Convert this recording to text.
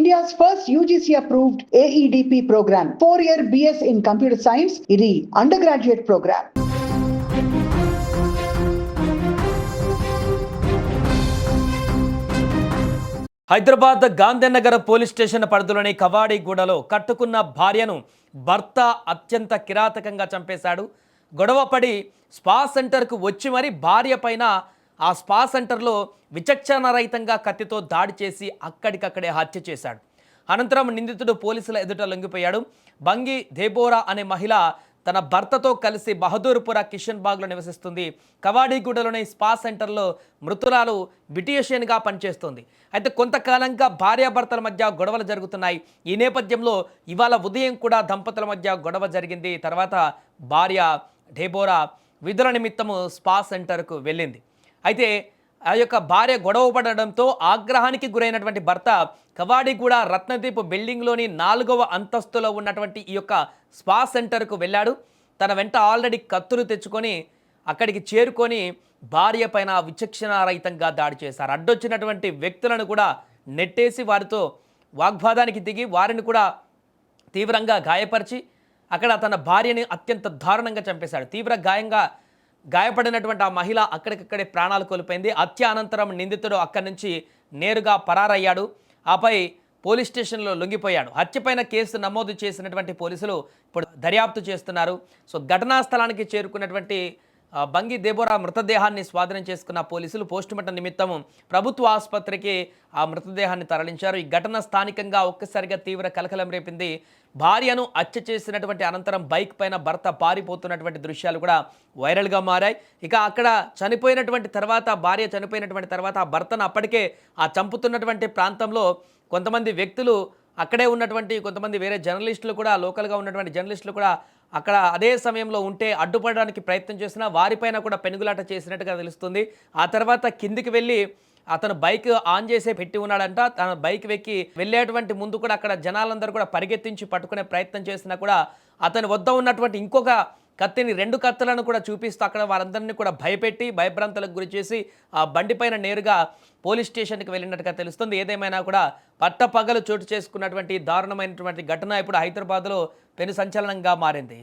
India's first UGC approved AEDP program. 4-year BS in computer science. ఇది undergraduate program. Hyderabad Gandhinagar police station పరిధిలోని కవాడిగూడలో కట్టుకున్న భార్యను భర్త అత్యంత కిరాతకంగా చంపేశాడు. గొడవపడి స్పా సెంటర్కు వచ్చి మరి భార్య పైన ఆ స్పా సెంటర్లో విచక్షణారహితంగా కత్తితో దాడి చేసి అక్కడికక్కడే హత్య చేశాడు. అనంతరం నిందితుడు పోలీసుల ఎదుట లొంగిపోయాడు. బంగి దేబోరా అనే మహిళ తన భర్తతో కలిసి బహదూర్పుర కిషన్ బాగ్లో నివసిస్తుంది. కవాడిగూడలోని స్పా సెంటర్లో మృతురాలు బ్యూటీషియన్గా పనిచేస్తుంది. అయితే కొంతకాలంగా భార్యాభర్తల మధ్య గొడవలు జరుగుతున్నాయి. ఈ నేపథ్యంలో ఇవాళ ఉదయం కూడా దంపతుల మధ్య గొడవ జరిగింది. తర్వాత భార్య డెబోరా విధుల నిమిత్తము స్పా సెంటర్కు వెళ్ళింది. అయితే ఆ యొక్క భార్య గొడవ పడడంతో ఆగ్రహానికి గురైనటువంటి భర్త కవాడిగూడ రత్నదీప్ బిల్డింగ్లోని 4వ అంతస్తులో ఉన్నటువంటి ఈ యొక్క స్పా సెంటర్కు వెళ్ళాడు. తన వెంట ఆల్రెడీ కత్తులు తెచ్చుకొని అక్కడికి చేరుకొని భార్య పైన విచక్షణారహితంగా దాడి చేశారు. అడ్డొచ్చినటువంటి వ్యక్తులను కూడా నెట్టేసి వారితో వాగ్వాదానికి దిగి వారిని కూడా తీవ్రంగా గాయపరిచి అక్కడ తన భార్యని అత్యంత దారుణంగా చంపేశాడు. తీవ్ర గాయపడినటువంటి ఆ మహిళ అక్కడికక్కడే ప్రాణాలు కోల్పోయింది. హత్య అనంతరం నిందితుడు అక్కడి నుంచి నేరుగా పరారయ్యాడు. ఆపై పోలీస్ స్టేషన్లో లొంగిపోయాడు. హత్యపైన కేసు నమోదు చేసినటువంటి పోలీసులు ఇప్పుడు దర్యాప్తు చేస్తున్నారు. సో ఘటనా స్థలానికి చేరుకున్నటువంటి బంగి దేబోరా మృతదేహాన్ని స్వాధీనం చేసుకున్న పోలీసులు పోస్టుమార్టం నిమిత్తం ప్రభుత్వ ఆసుపత్రికి ఆ మృతదేహాన్ని తరలించారు. ఈ ఘటన స్థానికంగా ఒక్కసారిగా తీవ్ర కలకలం రేపింది. భార్యను హత్య చేసినటువంటి అనంతరం బైక్ పైన భర్త పారిపోతున్నటువంటి దృశ్యాలు కూడా వైరల్గా మారాయి. ఇక అక్కడ భార్య చనిపోయినటువంటి తర్వాత ఆ భర్తను అప్పటికే ఆ చంపుతున్నటువంటి ప్రాంతంలో కొంతమంది వ్యక్తులు అక్కడే ఉన్నటువంటి కొంతమంది వేరే జర్నలిస్టులు కూడా లోకల్గా ఉన్నటువంటి జర్నలిస్టులు కూడా అక్కడ అదే సమయంలో ఉంటే అడ్డుపడడానికి ప్రయత్నం చేసినా వారిపైన కూడా పెనుగులాట చేసినట్టుగా తెలుస్తుంది. ఆ తర్వాత కిందికి వెళ్ళి అతను బైక్ ఆన్ చేసే పెట్టి ఉన్నాడంట. తన బైక్ వెక్కి వెళ్ళేటువంటి ముందు కూడా అక్కడ జనాలందరూ కూడా పరిగెత్తించి పట్టుకునే ప్రయత్నం చేసినా కూడా అతని వద్ద ఉన్నటువంటి ఇంకొక కత్తిని 2 కత్తులను కూడా చూపిస్తూ అక్కడ వారందరినీ కూడా భయపెట్టి భయభ్రాంతులకు గురి చేసి ఆ బండిపైన నేరుగా పోలీస్ స్టేషన్కి వెళ్ళినట్టుగా తెలుస్తుంది. ఏదేమైనా కూడా పట్టపగలు చోటు చేసుకున్నటువంటి దారుణమైనటువంటి ఘటన ఇప్పుడు హైదరాబాద్లో పెను సంచలనంగా మారింది.